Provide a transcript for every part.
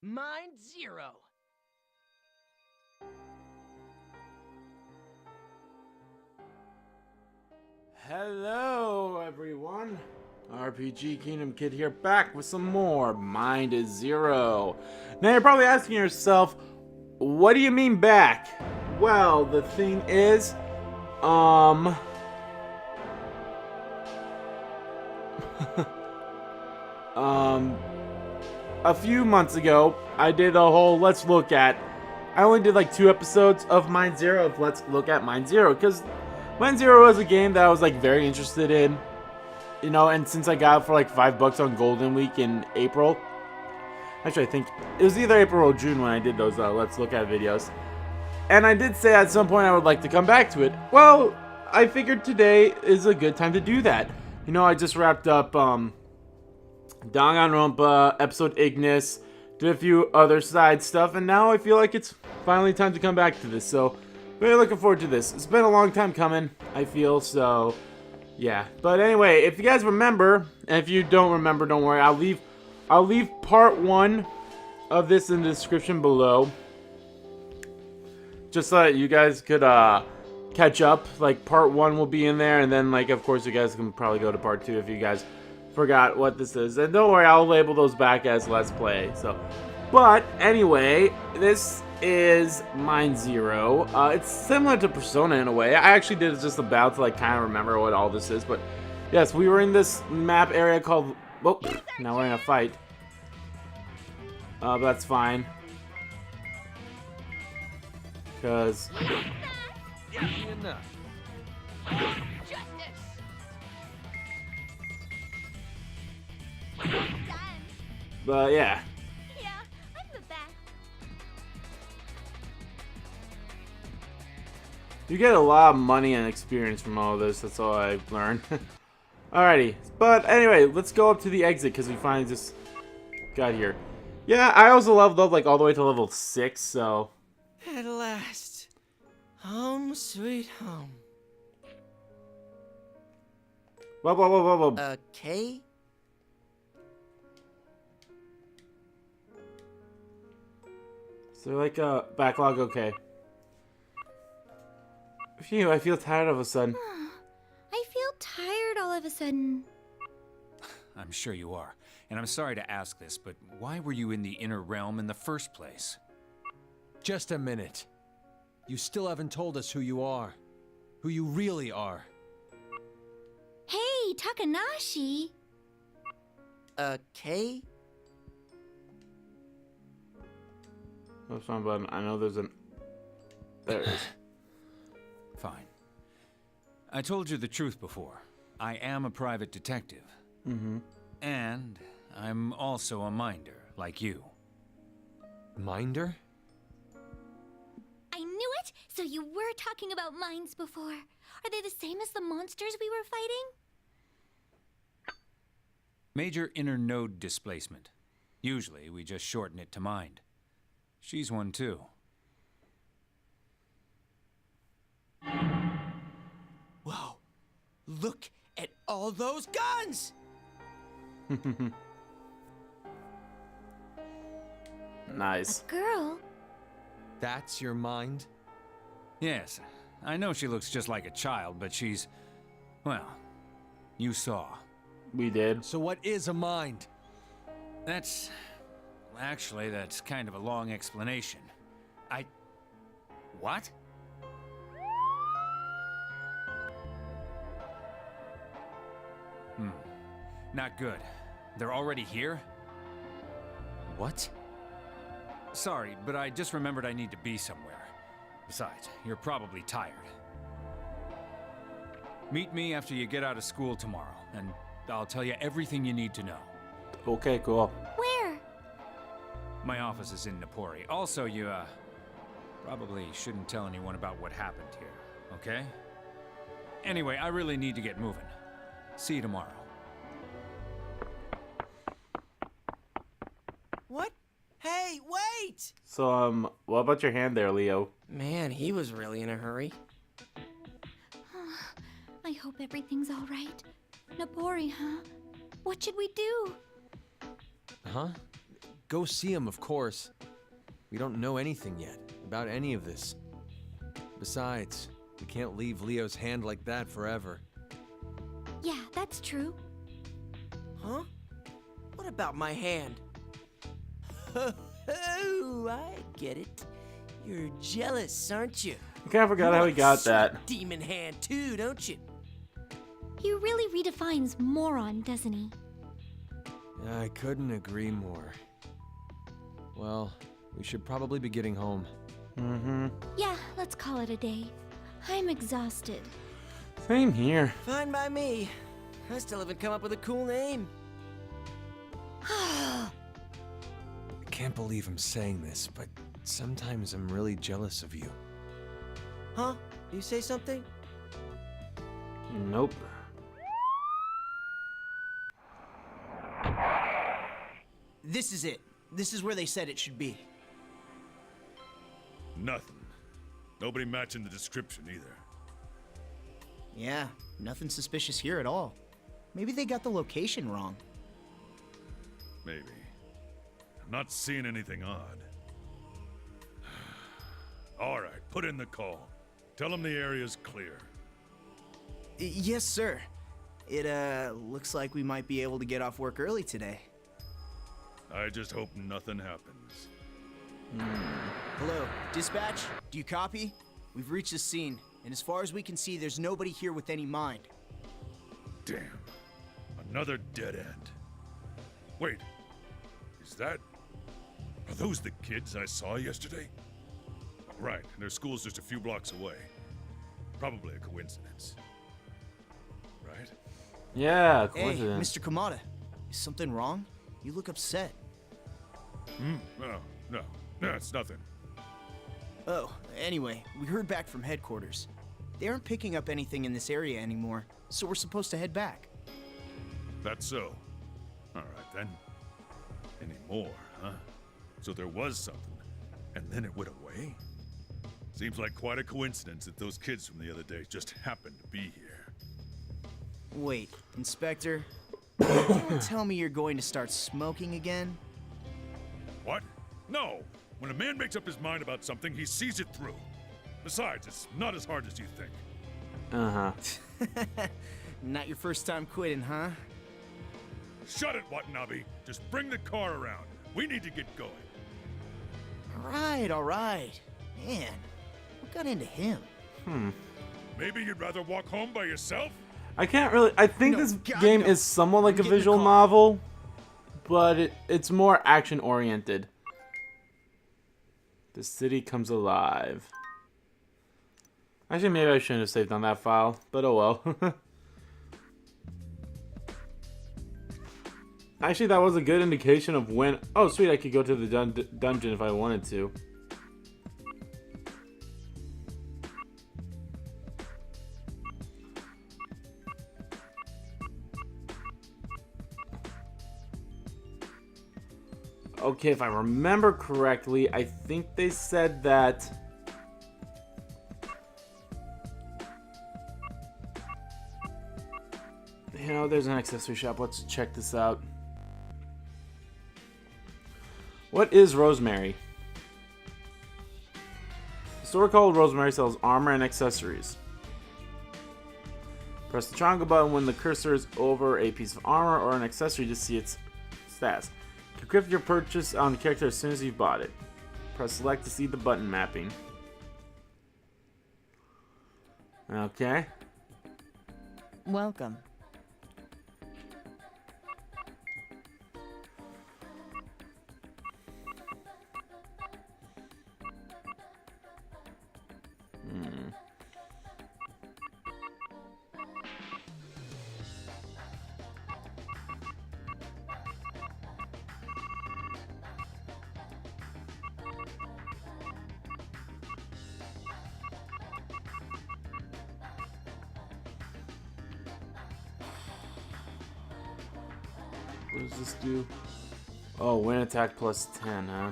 Mind Zero. Hello, everyone. RPG Kingdom Kid here, back with some more Mind is Zero. Now, you're probably asking yourself, what do you mean back? Well, the thing is, a few months ago, I did a whole Let's Look At. I only did like 2 episodes of Mind Zero of Let's Look At Mind Zero, because Mind Zero was a game that I was like very interested in. You know, and since I got it for like $5 on Golden Week in April, actually I think it was either April or June when I did those Let's Look At videos. And I did say at some point I would like to come back to it. Well, I figured today is a good time to do that. You know, I just wrapped up Danganronpa, episode Ignis, did a few other side stuff, and now I feel like it's finally time to come back to this. So, really looking forward to this. It's been a long time coming, I feel, so yeah. But anyway, if you guys remember, and if you don't remember, don't worry. I'll leave part 1 of this in the description below, just so that you guys could catch up. Like, part 1 will be in there, and then, like, of course, you guys can probably go to part 2 if you guys forgot what this is. And don't worry, I'll label those back as Let's Play. So, but anyway, this is Mind Zero. It's similar to Persona in a way. I actually did just about to like kind of remember what all this is, but yes, we were in this map area called. Oh, now we're in a fight. But that's fine, because. But yeah. Yeah, I'm the best. You get a lot of money and experience from all of this. That's all I've learned. Alrighty. But anyway, let's go up to the exit because we finally just got here. Yeah, I also leveled up like all the way to level 6, so. At last. Home sweet home. Whoa, whoa, whoa, whoa, whoa. Okay. Is there like a backlog? Okay. Phew, I feel tired all of a sudden. I feel tired all of a sudden. I'm sure you are. And I'm sorry to ask this, but why were you in the inner realm in the first place? Just a minute. You still haven't told us who you are. Who you really are. Hey, Takanashi. Okay. That's fine, but I know there's an. There it is. Fine. I told you the truth before. I am a private detective. Mm-hmm. And I'm also a minder, like you. Minder? I knew it! So you were talking about mines before. Are they the same as the monsters we were fighting? Major inner node displacement. Usually, we just shorten it to mind. She's one too. Whoa. Look at all those guns! Nice. A girl? That's your mind? Yes, I know she looks just like a child, but she's... well, you saw. We did. So what is a mind? That's... actually, that's kind of a long explanation. What? Not good. They're already here? What? Sorry, but I just remembered I need to be somewhere. Besides, you're probably tired. Meet me after you get out of school tomorrow, and I'll tell you everything you need to know. Okay, cool. Where? My office is in Napori. Also, you, probably shouldn't tell anyone about what happened here, okay? Anyway, I really need to get moving. See you tomorrow. What? Hey, wait! So, what about your hand there, Leo? Man, he was really in a hurry. I hope everything's all right. Nabori, huh? What should we do? Huh? go see him, of course. We don't know anything yet about any of this. Besides, we can't leave Leo's hand like that forever. Yeah, that's true. Huh? What about my hand? Oh, I get it. You're jealous, aren't you? I kind of forgot how he got You that. want demon hand too, don't you? He really redefines moron, doesn't he? I couldn't agree more. Well, we should probably be getting home. Mm-hmm. Yeah, let's call it a day. I'm exhausted. Same here. Fine by me. I still haven't come up with a cool name. I can't believe I'm saying this, but sometimes I'm really jealous of you. Huh? You say something? Nope. This is it. This is where they said it should be. Nothing. Nobody matching the description either. Yeah, nothing suspicious here at all. Maybe they got the location wrong. Maybe. I'm not seeing anything odd. All right, put in the call. Tell them the area's clear. Yes, sir. It, looks like we might be able to get off work early today. I just hope nothing happens. Hello, dispatch? Do you copy? We've reached the scene, and as far as we can see, there's nobody here with any mind. Damn. Another dead end. Wait. Is that... Are those the kids I saw yesterday? Right, and their school's just a few blocks away. Probably a coincidence. Right? Yeah, Hey, coincidence. Mr. Kamada, is something wrong? You look upset. No, it's nothing. Oh, anyway, we heard back from headquarters. They aren't picking up anything in this area anymore, so we're supposed to head back. That's so. All right, then. Any more, huh? So there was something, and then it went away? Seems like quite a coincidence that those kids from the other day just happened to be here. Wait, Inspector, don't tell me you're going to start smoking again? What? No! When a man makes up his mind about something, he sees it through. Besides, it's not as hard as you think. Uh-huh. Not your first time quitting, huh? Shut it, Watanabe! Just bring the car around. We need to get going. All right. Man, what got into him? Maybe you'd rather walk home by yourself? I can't really... I think No, this God, game no. is somewhat like a Get in the visual car. novel, but it's more action-oriented. The city comes alive. Actually, maybe I shouldn't have saved on that file, but oh well. Actually, that was a good indication of when... Oh, sweet, I could go to the dungeon if I wanted to. Okay, if I remember correctly, I think they said that... You know, there's an accessory shop. Let's check this out. What is Rosemary? The store called Rosemary sells armor and accessories. Press the triangle button when the cursor is over a piece of armor or an accessory to see its stats. Encrypt your purchase on the character as soon as you've bought it. Press select to see the button mapping. Okay. Welcome. What does this do? Oh, wind attack plus 10, huh?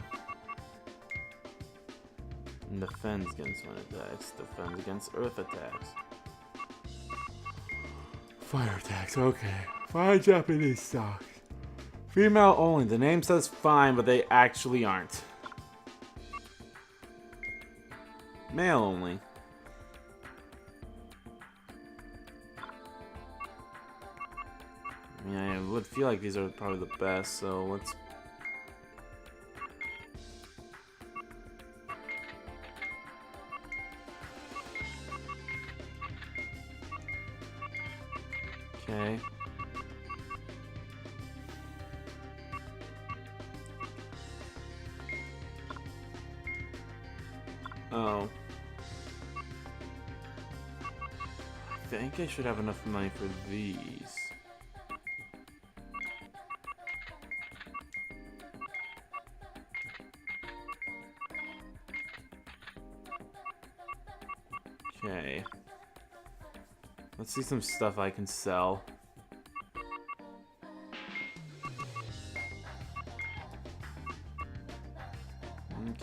And defends against wind attacks. Defends against earth attacks. Fire attacks, okay. Fire Japanese stocks. Female only. The name says fine, but they actually aren't. Male only. I mean, I would feel like these are probably the best, so let's... Okay. Oh. I think I should have enough money for these. Okay. Let's see some stuff I can sell.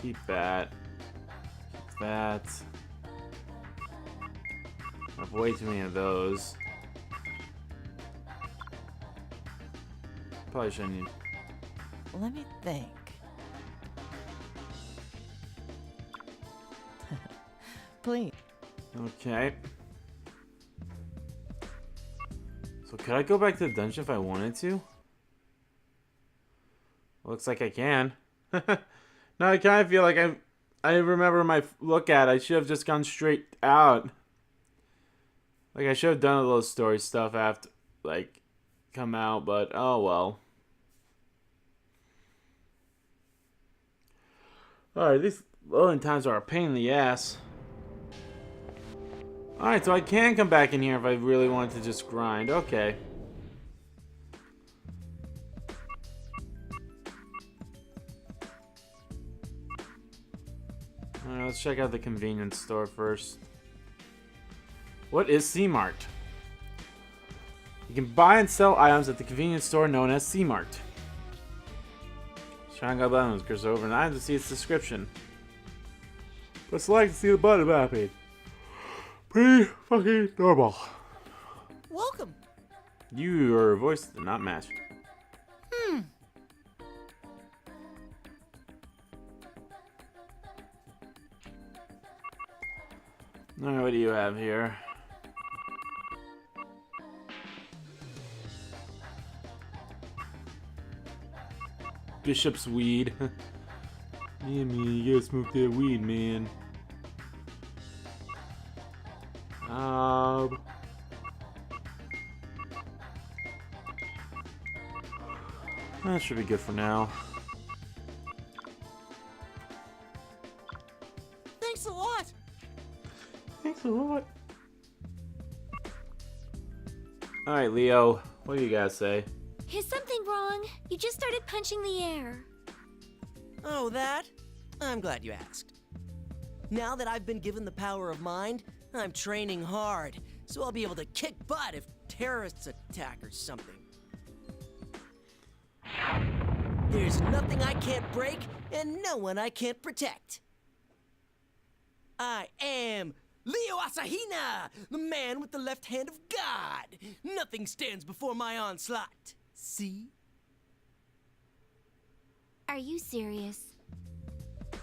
Keep that. Keep that. I have way too many of those. Probably shouldn't need. Let me think. Please. Okay. So could I go back to the dungeon if I wanted to? Looks like I can. No, I kind of feel like I remember my look at. I should have just gone straight out. Like I should have done a little story stuff after, like, come out. But oh well. All right, these loading times are a pain in the ass. All right, so I can come back in here if I really wanted to just grind. Okay. Alright, let's check out the convenience store first. What is C-Mart? You can buy and sell items at the convenience store known as C-Mart. Shine got buttons, goes over an item to see its description. But select to see the button mapping. Pretty fucking normal. Welcome. Your voice did not match. Alright, what do you have here? Bishop's weed. Yeah, man, you gotta smoke that weed, man. That should be good for now. Thanks a lot. Thanks a lot. Alright, Leo, what do you guys say? Is something wrong? You just started punching the air. Oh, that? I'm glad you asked. Now that I've been given the power of mind, I'm training hard, so I'll be able to kick butt if terrorists attack or something. There's nothing I can't break, and no one I can't protect. I am Leo Asahina, the man with the left hand of God. Nothing stands before my onslaught. See? Are you serious?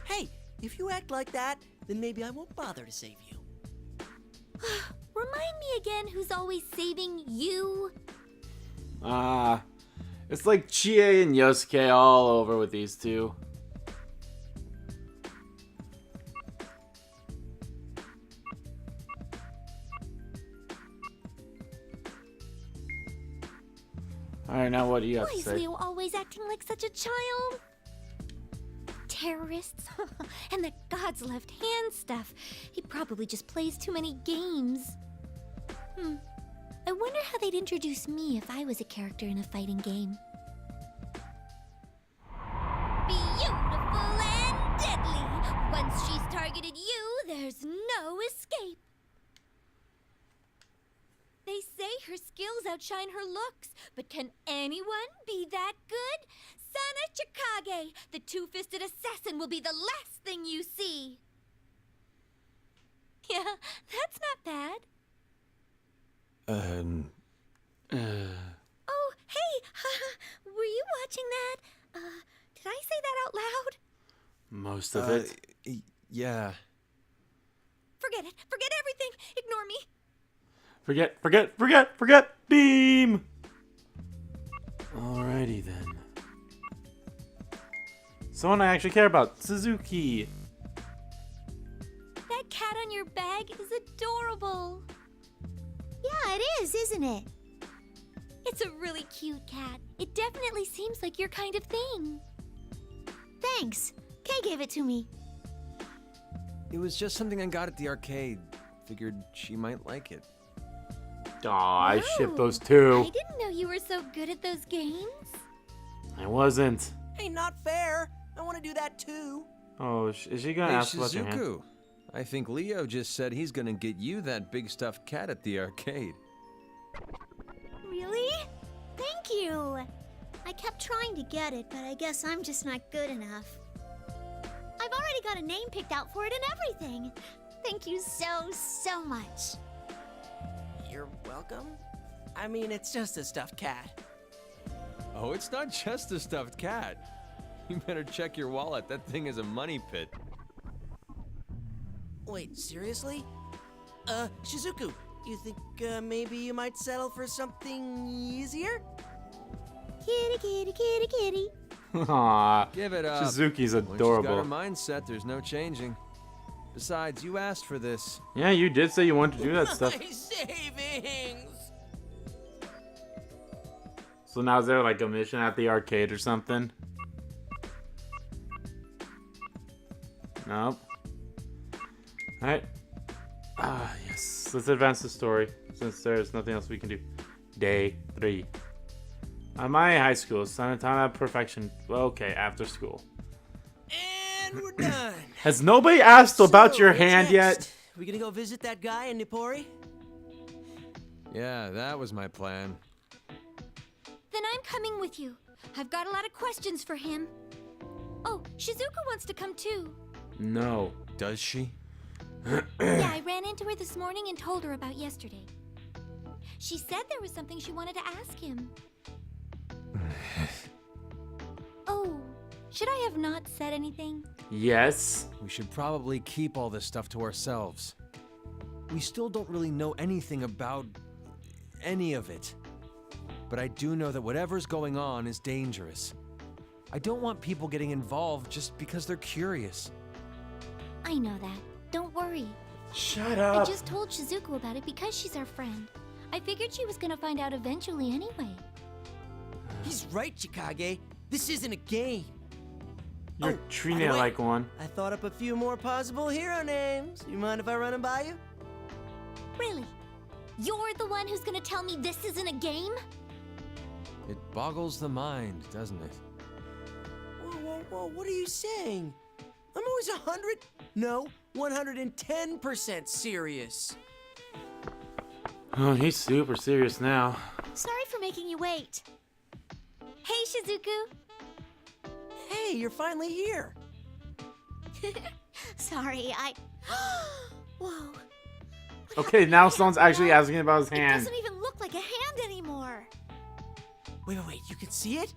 Hey, if you act like that, then maybe I won't bother to save you. Remind me again who's always saving you. It's like Chie and Yosuke all over with these two. Alright, now what do you have Why to is say? Leo always acting like such a child? Terrorists and the God's left hand stuff. He probably just plays too many games. I wonder how they'd introduce me if I was a character in a fighting game. Beautiful and deadly. Once she's targeted you, there's no escape. They say her skills outshine her looks, but can anyone be that good? Sana Chikage, the two-fisted assassin, will be the last thing you see. Yeah, that's not bad. Oh, hey, we're were you watching that? Did I say that out loud? Most of it. Yeah. Forget it. Forget everything. Ignore me. Forget. Beam. Alrighty then. Someone I actually care about. Shizuku. That cat on your bag is adorable. Yeah, it is, isn't it? It's a really cute cat. It definitely seems like your kind of thing. Thanks. Kay gave it to me. It was just something I got at the arcade. Figured she might like it. Aw, I ship Oh, those two. I didn't know you were so good at those games. I wasn't. Hey, not fair. I want to do that too. Oh, is she gonna Hey, ask about your hand? Shizuku. I think Leo just said he's gonna get you that big stuffed cat at the arcade. Really? Thank you. I kept trying to get it, but I guess I'm just not good enough. I've already got a name picked out for it and everything. Thank you so much. You're welcome. I mean, it's just a stuffed cat. Oh, it's not just a stuffed cat. You better check your wallet. That thing is a money pit. Wait, seriously? Shizuku, you think maybe you might settle for something easier? Kitty, kitty, kitty, kitty. Aw, Give it up. Shizuki's Once she's got adorable. her mind set, there's no changing. Besides, you asked for this. Yeah, you did say you wanted to do that stuff. My savings! So now is there like a mission at the arcade or something? Nope. Alright. Yes. Let's advance the story since there's nothing else we can do. Day 3. At my high school, Sanatana Perfection. Okay, after school. And we're done. Has nobody asked about So, your what's hand next? yet? We gonna go visit that guy in Nippori? Yeah, that was my plan. Then I'm coming with you. I've got a lot of questions for him. Oh, Shizuku wants to come too. No. Does she? Yeah, I ran into her this morning and told her about yesterday. She said there was something she wanted to ask him. Oh, should I have not said anything? Yes. We should probably keep all this stuff to ourselves. We still don't really know anything about any of it. But I do know that whatever's going on is dangerous. I don't want people getting involved just because they're curious. I know that. Don't worry. Shut I up. just told Shizuku about it because she's our friend. I figured she was gonna find out eventually anyway. He's right, Chikage. This isn't a game. You're Oh, treating by it the way, like one. I thought up a few more possible hero names. You mind if I run them by you? Really? You're the one who's gonna tell me this isn't a game? It boggles the mind, doesn't it? Whoa, what are you saying? I'm always 110% serious. Oh, he's super serious now. Sorry for making you wait. Hey, Shizuku. Hey, you're finally here. Sorry, Whoa. Okay, now someone's actually asking about his It hand. doesn't even look like a hand anymore. Wait, you can see it?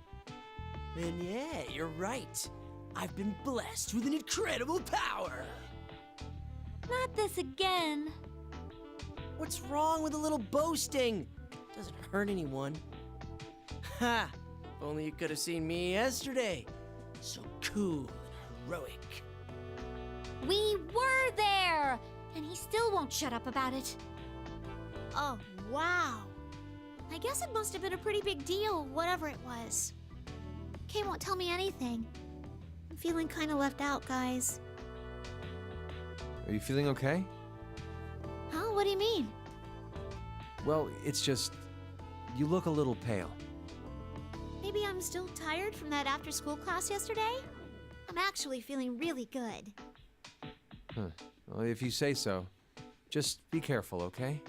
Then yeah, you're right. I've been blessed with an incredible power. Not this again. What's wrong with a little boasting? Doesn't hurt anyone. Ha! If only you could have seen me yesterday. So cool and heroic. We were there! And he still won't shut up about it. Oh, wow. I guess it must have been a pretty big deal, whatever it was. Kay won't tell me anything. I'm feeling kind of left out, guys. Are you feeling okay? Huh? What do you mean? Well, it's just... you look a little pale. Maybe I'm still tired from that after-school class yesterday? I'm actually feeling really good. Huh. Well, if you say so. Just be careful, okay?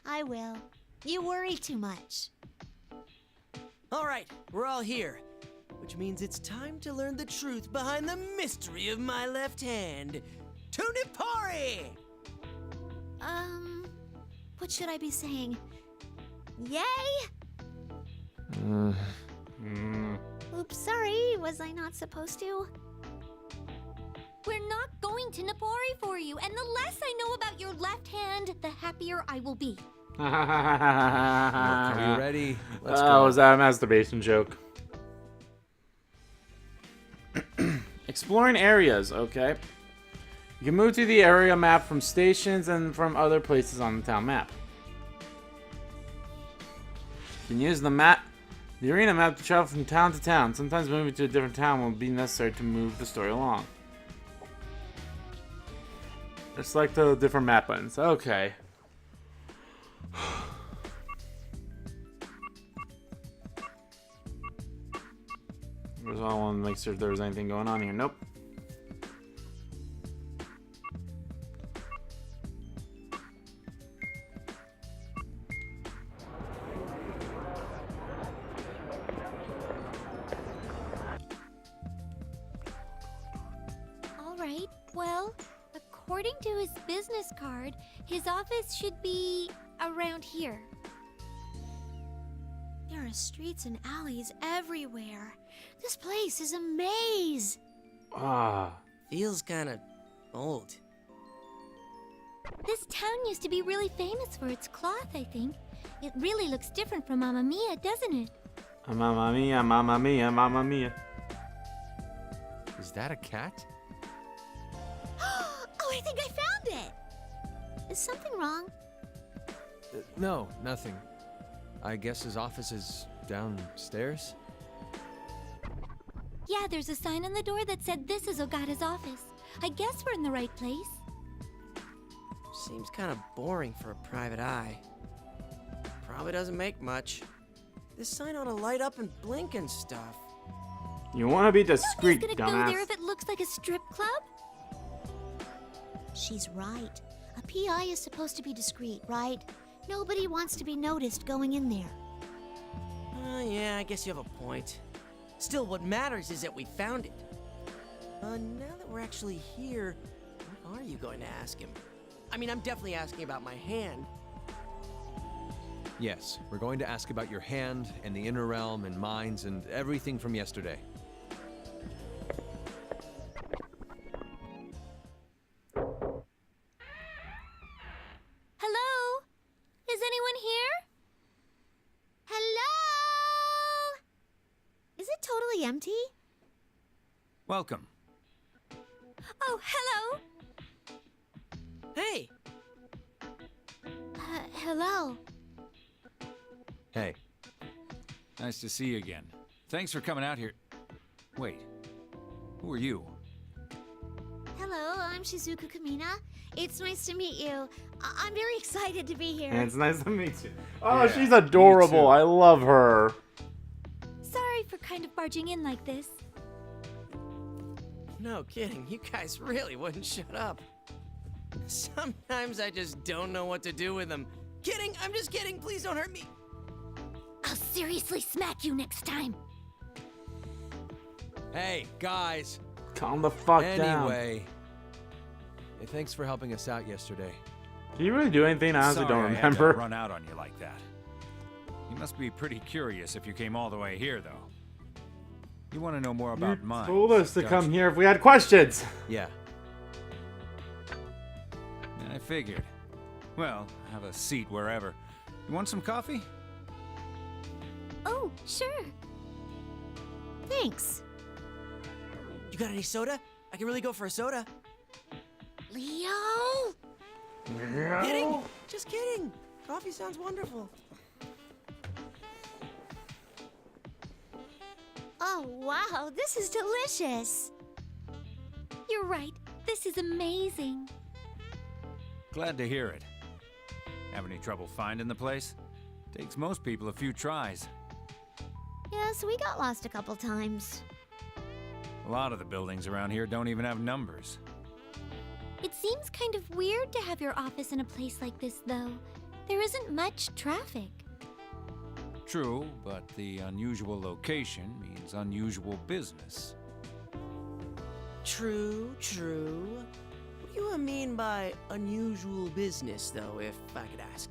I will. You worry too much. All right, we're all here. Which means it's time to learn the truth behind the mystery of my left hand. To Nippori! What should I be saying? Yay? Oops, sorry. Was I not supposed to? We're not going to Napori for you, and the less I know about your left hand, the happier I will be. Are you ready? Let's Oh, go. was that a masturbation joke? Exploring areas, okay. You can move to the area map from stations and from other places on the town map. You can use the arena map to travel from town to town. Sometimes moving to a different town will be necessary to move the story along. Select the different map buttons. Okay. I want to make sure if there was anything going on here. Nope. All right, well, according to his business card, his office should be around here. There are streets and alleys everywhere. This place is a maze. Ah. Feels kind of old. This town used to be really famous for its cloth, I think. It really looks different from Mamma Mia, doesn't it? Mamma mia, mamma mia, mamma mia. Is that a cat? Oh, I think I found it. Is something wrong? No, nothing. I guess his office is downstairs? Yeah, there's a sign on the door that said this is Ogata's office. I guess we're in the right place. Seems kind of boring for a private eye. Probably doesn't make much. This sign ought to light up and blink and stuff. You want to be Nobody's discreet, gonna dumbass. go there if it looks like a strip club. She's right. A PI is supposed to be discreet, right? Nobody wants to be noticed going in there. Yeah, I guess you have a point. Still, what matters is that we found it. Now that we're actually here, what are you going to ask him? I mean, I'm definitely asking about my hand. Yes, we're going to ask about your hand and the inner realm and mines and everything from yesterday. Hello? Is anyone here? Hello? Is it totally empty? Welcome. Oh, hello. Hey! Hello. Hey, Nice to see you again. Thanks for coming out here. Wait, who are you? Hello, I'm Shizuku Kamina. It's nice to meet you. I'm very excited to be here. And it's nice to meet you. Oh, Yeah, she's me adorable. too. I love her. Sorry for kind of barging in like this. No kidding, you guys really wouldn't shut up. Sometimes I just don't know what to do with them. Kidding, I'm just kidding, please don't hurt me. I'll seriously smack you next time. hey, guys. Calm the fuck down. Anyway, hey, thanks for helping us out yesterday. Can you really do anything? I honestly Sorry don't I had to remember. run out on you like that. You must be pretty curious if you came all the way here, though. You want to know more You about mine? told us to don't come you? here if we had questions. Yeah. I figured. Well, have a seat wherever. You want some coffee? Oh, sure. Thanks. You got any soda? I can really go for a soda. Leo? Kidding? Just kidding. Coffee sounds wonderful. Oh, wow, this is delicious. You're right. This is amazing. Glad to hear it. Have any trouble finding the place? Takes most people a few tries. Yes, we got lost a couple times. A lot of the buildings around here don't even have numbers. It seems kind of weird to have your office in a place like this, though. There isn't much traffic. True, but the unusual location means unusual business. True, true. What do you mean by unusual business, though, if I could ask?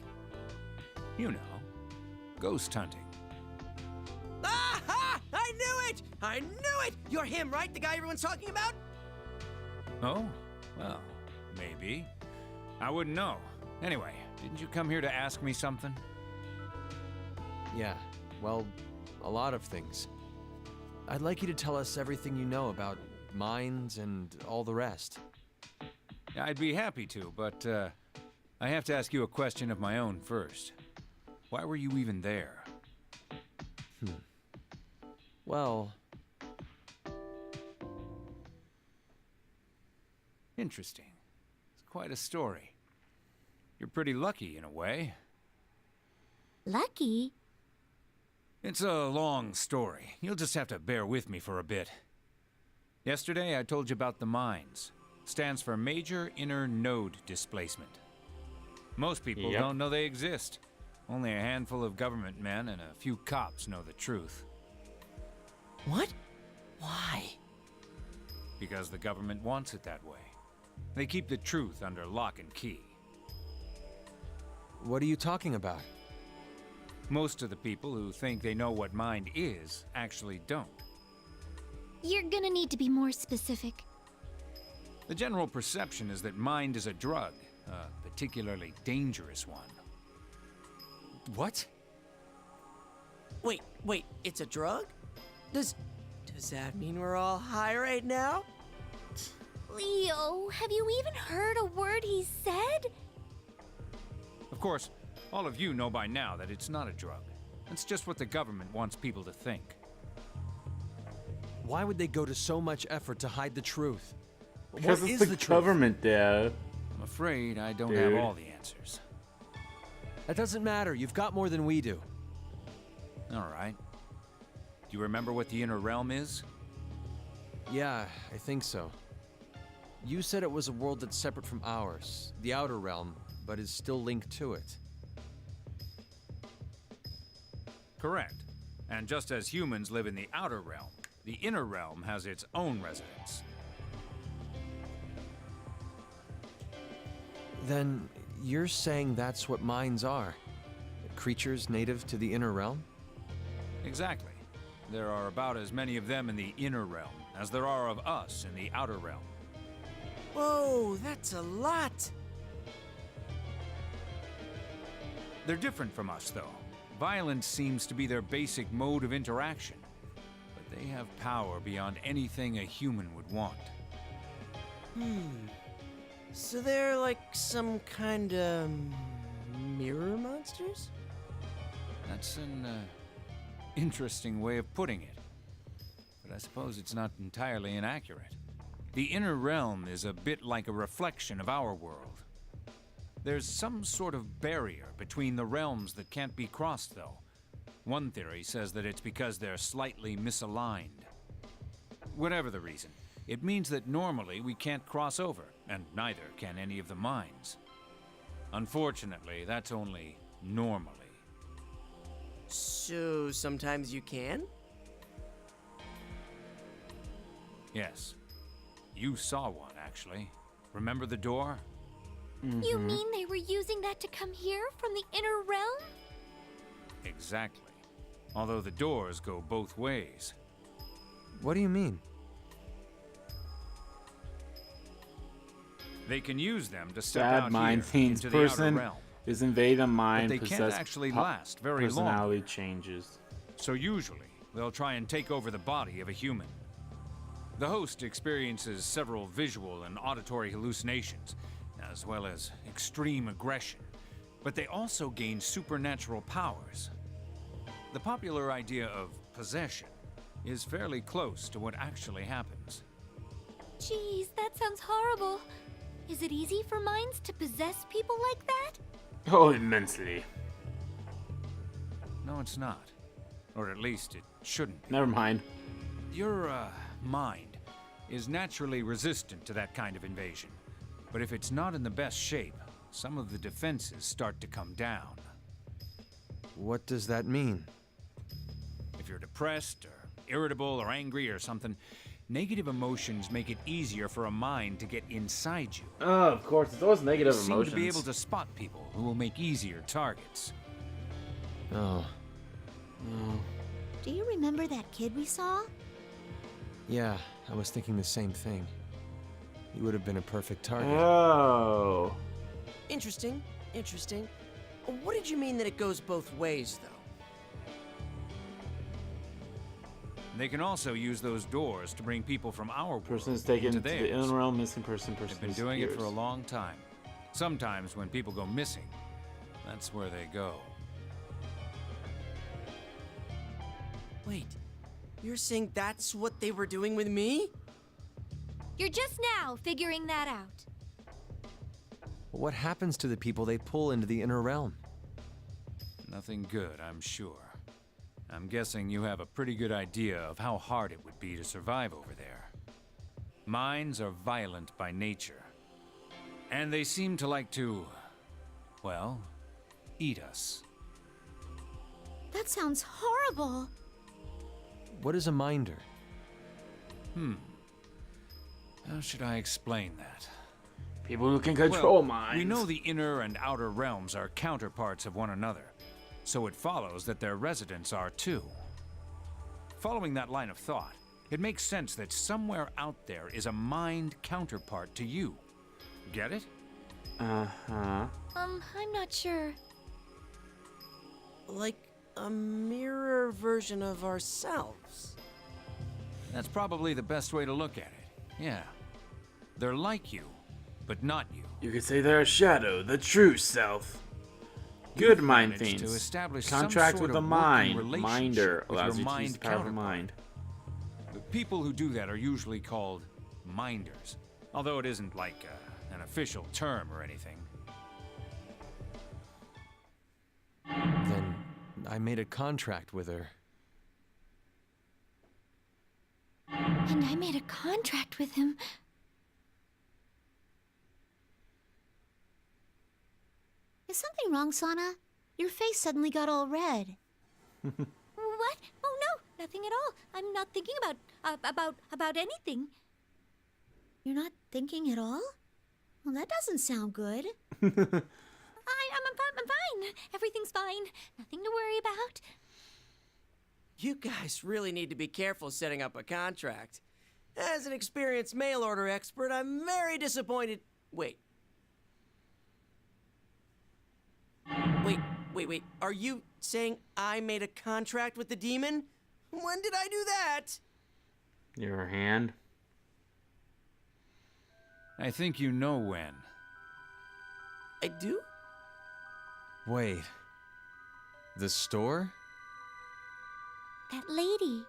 You know, ghost hunting. I knew it! You're him, right? The guy everyone's talking about? Oh? Well, maybe. I wouldn't know. Anyway, didn't you come here to ask me something? Yeah, well, a lot of things. I'd like you to tell us everything you know about mines and all the rest. I'd be happy to, but I have to ask you a question of my own first. Why were you even there? Well, interesting. It's quite a story. You're pretty lucky in a way. Lucky? It's a long story. You'll just have to bear with me for a bit. Yesterday, I told you about the mines. Stands for Major Inner Node Displacement. Most people don't know they exist. Only a handful of government men and a few cops know the truth. What? Why? Because the government wants it that way. They keep the truth under lock and key. what are you talking about? Most of the people who think they know what mind is actually don't. You're gonna need to be more specific. The general perception is that mind is a drug, a particularly dangerous one. What? Wait, it's a drug? Does that mean we're all high right now? Leo, have you even heard a word he said? Of course, all of you know by now that it's not a drug. It's just what the government wants people to think. Why would they go to so much effort to hide the truth? Because What it's is the truth? government, Dad. I'm afraid I don't Dude. have all the answers. That doesn't matter. You've got more than we do. All right. Do you remember what the inner realm is? Yeah, I think so. You said it was a world that's separate from ours, the outer realm, but is still linked to it. Correct. And just as humans live in the outer realm, the inner realm has its own residence. Then you're saying that's what minds are? Creatures native to the inner realm? Exactly. There are about as many of them in the inner realm as there are of us in the outer realm. Whoa, that's a lot. They're different from us, though. Violence seems to be their basic mode of interaction. But they have power beyond anything a human would want. So they're like some kind of mirror monsters? That's an interesting way of putting it. But I suppose it's not entirely inaccurate. The inner realm is a bit like a reflection of our world. There's some sort of barrier between the realms that can't be crossed, though. One theory says that it's because they're slightly misaligned. Whatever the reason, it means that normally we can't cross over, and neither can any of the minds. Unfortunately, that's only normally. So sometimes you can? Yes. You saw one, actually. Remember the door? You mean they were using that to come here from the inner realm? Exactly. Although the doors go both ways. What do you mean? They can use them to step Bad out mind here means into the outer person realm. is invade a mind, But they can't possessed actually last very long. personality changes. So usually, they'll try and take over the body of a human. The host experiences several visual and auditory hallucinations, as well as extreme aggression. But they also gain supernatural powers. The popular idea of possession is fairly close to what actually happens. Jeez, that sounds horrible. Is it easy for minds to possess people like that? Oh, immensely. No, it's not. Or at least it shouldn't be. Never mind. Your, mind is naturally resistant to that kind of invasion. But if it's not in the best shape, some of the defenses start to come down. What does that mean? If you're depressed, or irritable, or angry, or something, negative emotions make it easier for a mind to get inside you. Oh, of course, it's always negative You seem emotions. to be able to spot people who will make easier targets. Oh. Do you remember that kid we saw? Yeah, I was thinking the same thing. He would have been a perfect target. Oh. Interesting, interesting. What did you mean that it goes both ways, though? They can also use those doors to bring people from our world Person is taken into to the theirs. inner realm, missing person They've been doing it for a disappears. long time. Sometimes when people go missing, that's where they go. Wait, you're saying that's what they were doing with me? You're just now figuring that out. What happens to the people they pull into the inner realm? Nothing good, I'm sure. I'm guessing you have a pretty good idea of how hard it would be to survive over there. Minds are violent by nature. And they seem to like to, well, eat us. That sounds horrible. What is a minder? How should I explain that? People who can control Well, minds. we know the inner and outer realms are counterparts of one another, so it follows that their residents are too. Following that line of thought, it makes sense that somewhere out there is a mind counterpart to you. Get it? Uh-huh. I'm not sure. Like a mirror version of ourselves. That's probably the best way to look at it. Yeah. They're like you, but not you. You could say they're a shadow, the true self. Good mind managed to themes. establish some Contract sort with a of working mind. relationship Minder with allows your you to use mind the power of the counterpart. mind. The people who do that are usually called minders, although it isn't like an official term or anything. Then I made a contract with her. And I made a contract with him. Is something wrong, Sana? Your face suddenly got all red. What? Oh no, nothing at all. I'm not thinking about anything. You're not thinking at all? Well, that doesn't sound good. I'm fine. Everything's fine. Nothing to worry about. You guys really need to be careful setting up a contract. As an experienced mail order expert, I'm very disappointed. Wait. Wait. Are you saying I made a contract with the demon? When did I do that? Your hand. I think you know when. I do? Wait. The store? That lady.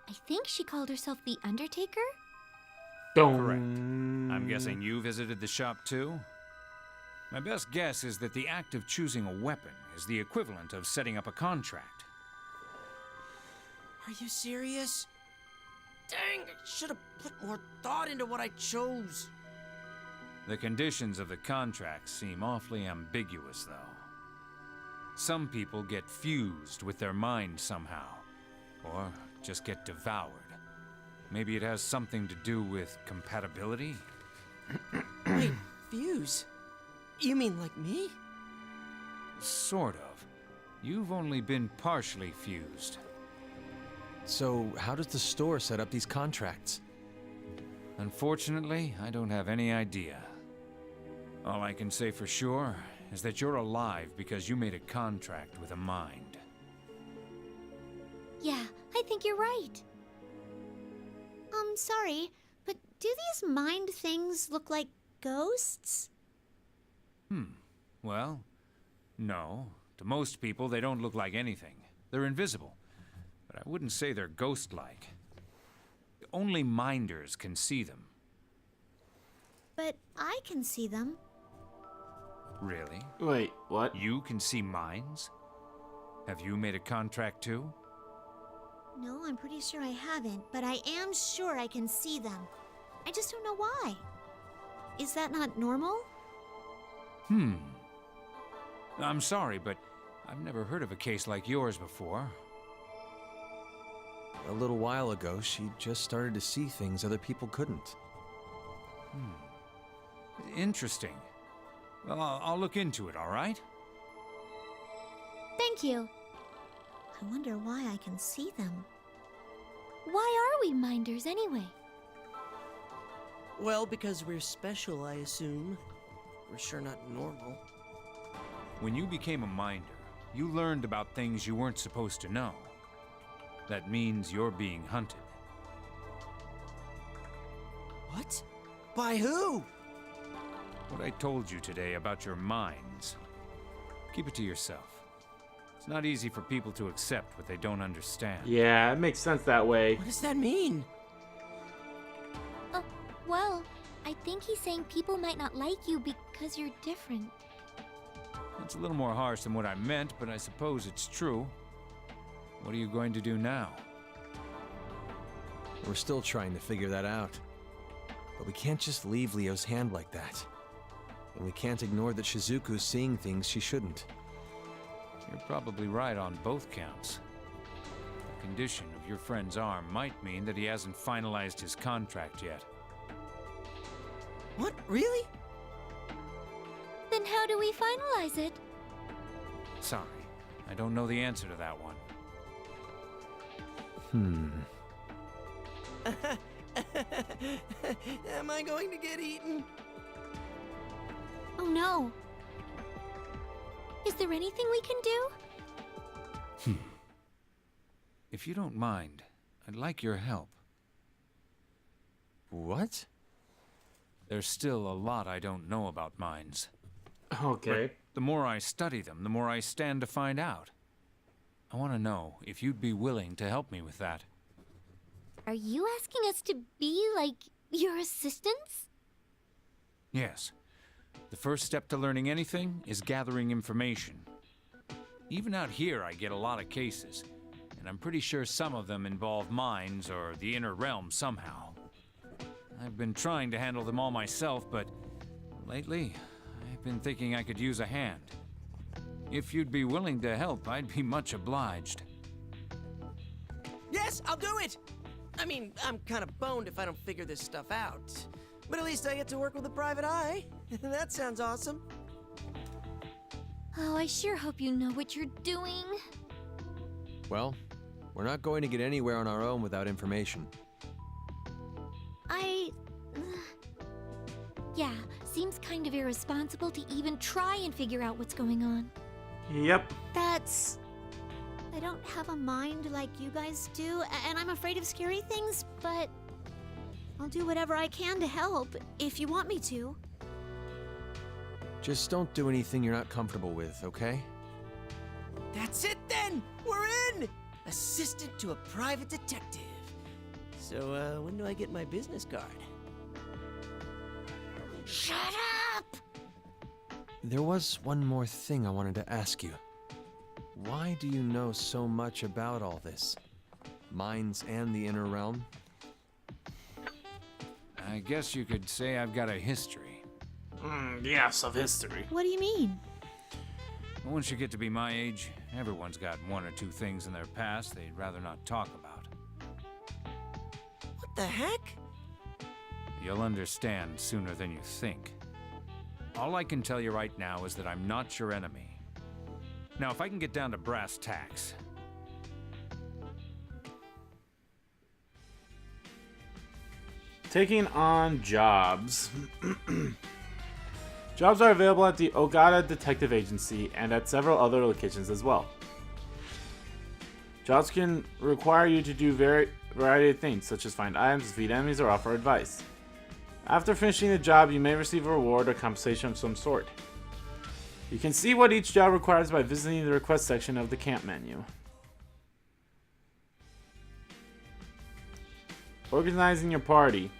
I think she called herself the Undertaker? Correct. I'm guessing you visited the shop too? My best guess is that the act of choosing a weapon is the equivalent of setting up a contract. Are you serious? Dang, I should have put more thought into what I chose. The conditions of the contract seem awfully ambiguous, though. Some people get fused with their mind somehow, or just get devoured. Maybe it has something to do with compatibility? Wait, fuse? You mean like me? Sort of. You've only been partially fused. So, how does the store set up these contracts? Unfortunately, I don't have any idea. All I can say for sure is that you're alive because you made a contract with a mind. Yeah, I think you're right. Sorry, but do these mind things look like ghosts? Well, no. To most people, they don't look like anything. They're invisible. But I wouldn't say they're ghost-like. Only minders can see them. But I can see them. Really? Wait, what? You can see minds? Have you made a contract too? No, I'm pretty sure I haven't, but I am sure I can see them. I just don't know why. Is that not normal? I'm sorry, but I've never heard of a case like yours before. A little while ago, she just started to see things other people couldn't. Interesting. Well, I'll look into it, all right? Thank you. I wonder why I can see them. Why are we minders anyway? Well, because we're special, I assume. We're sure not normal. When you became a minder, you learned about things you weren't supposed to know. That means you're being hunted. What? By who? What I told you today about your minds, keep it to yourself. It's not easy for people to accept what they don't understand. Yeah, it makes sense that way. What does that mean? Oh, well, I think he's saying people might not like you because you're different. It's a little more harsh than what I meant, but I suppose it's true. What are you going to do now? We're still trying to figure that out. But we can't just leave Leo's hand like that. And we can't ignore that Shizuku's seeing things she shouldn't. You're probably right on both counts. The condition of your friend's arm might mean that he hasn't finalized his contract yet. What? Really? Then how do we finalize it? Sorry, I don't know the answer to that one. Am I going to get eaten? Oh no. Is there anything we can do? If you don't mind, I'd like your help. What? There's still a lot I don't know about mines. Okay. The more I study them, the more I stand to find out. I want to know if you'd be willing to help me with that. Are you asking us to be, like, your assistants? Yes. The first step to learning anything is gathering information. Even out here, I get a lot of cases, and I'm pretty sure some of them involve mines or the inner realm somehow. I've been trying to handle them all myself, but lately, I've been thinking I could use a hand. If you'd be willing to help, I'd be much obliged. Yes, I'll do it! I mean, I'm kind of boned if I don't figure this stuff out. But at least I get to work with a private eye. That sounds awesome. Oh, I sure hope you know what you're doing. Well, we're not going to get anywhere on our own without information. Yeah, seems kind of irresponsible to even try and figure out what's going on. Yep. That's... I don't have a mind like you guys do, and I'm afraid of scary things, but I'll do whatever I can to help, if you want me to. Just don't do anything you're not comfortable with, okay? That's it then! We're in! Assistant to a private detective. So, when do I get my business card? Shut up! There was one more thing I wanted to ask you. Why do you know so much about all this? Mines and the inner realm? I guess you could say I've got a history. Yes, of history. What do you mean? Once you get to be my age, everyone's got one or two things in their past they'd rather not talk about. What the heck? You'll understand sooner than you think. All I can tell you right now is that I'm not your enemy. Now, if I can get down to brass tacks... Taking on jobs. Jobs are available at the Ogata Detective Agency and at several other locations as well. Jobs can require you to do variety of things, such as find items, defeat enemies, or offer advice. After finishing the job, you may receive a reward or compensation of some sort. You can see what each job requires by visiting the request section of the camp menu. Organizing your party.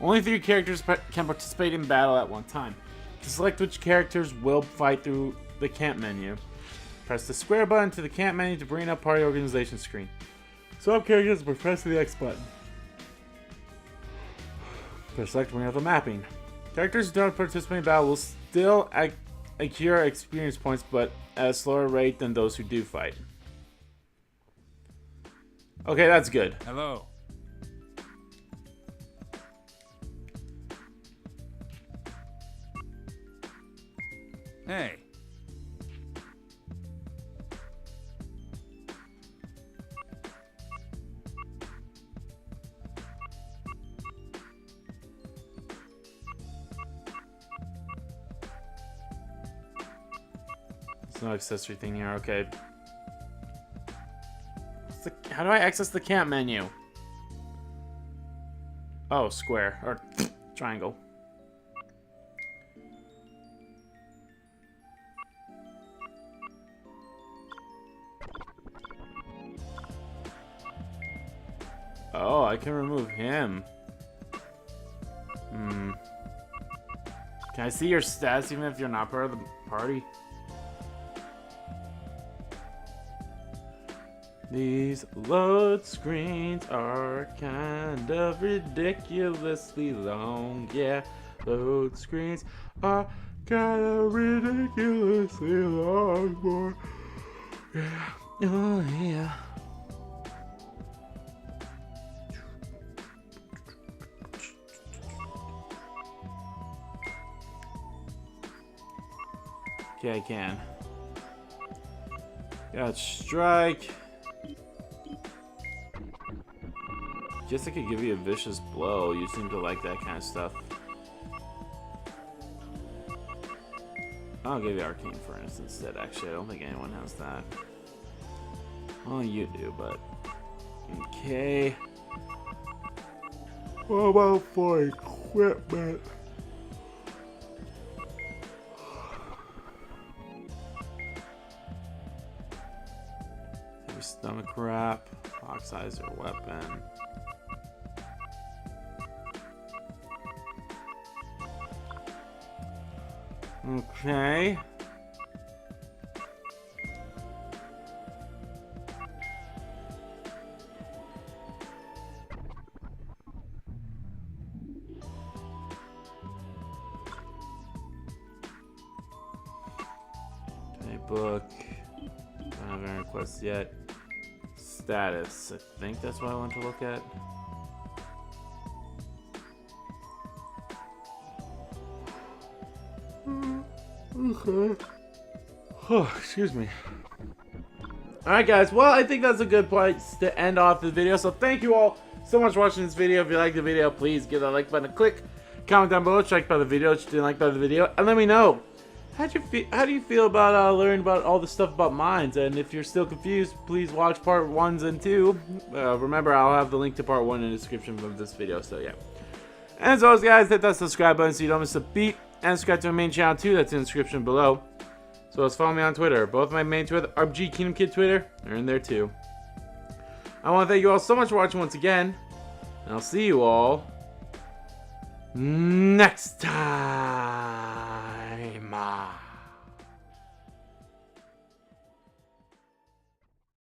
Only 3 characters can participate in battle at one time. To select which characters will fight through the camp menu, press the square button to the camp menu to bring up party organization screen. Swap characters by pressing the X button. Press select to bring up the mapping. Characters who don't participate in battle will still accrue experience points, but at a slower rate than those who do fight. Okay, that's good. Hello. Hey. No accessory thing here. Okay. How do I access the camp menu? Oh, square. Or triangle. Oh, I can remove him. Hmm. Can I see your stats even if you're not part of the party? These load screens are kind of ridiculously long. Yeah, load screens are kind of ridiculously long, boy. Yeah. Oh, yeah. Okay, I can. Got strike. Guess I could give you a vicious blow. You seem to like that kind of stuff. I'll give you arcane furnace instead. Actually, I don't think anyone has that. Well, you do, but okay. What about for equipment? Heavy stomach wrap, oxidizer weapon. Okay. Okay, book. Don't have any requests yet. Status. I think that's what I want to look at. Okay. Oh, excuse me. Alright guys, well I think that's a good place to end off the video. So thank you all so much for watching this video. If you liked the video, please give that like button a click. Comment down below what you liked about the video, what you didn't like about the video, and let me know. How do you feel about learning about all the stuff about mines? And if you're still confused, please watch part 1s and 2. Remember, I'll have the link to part 1 in the description of this video, so yeah. And as always guys, hit that subscribe button so you don't miss a beat. And subscribe to my main channel too, that's in the description below. So let's follow me on Twitter. Both my main Twitter, RBG Kingdom Kid Twitter, are in there too. I want to thank you all so much for watching once again. And I'll see you all next time.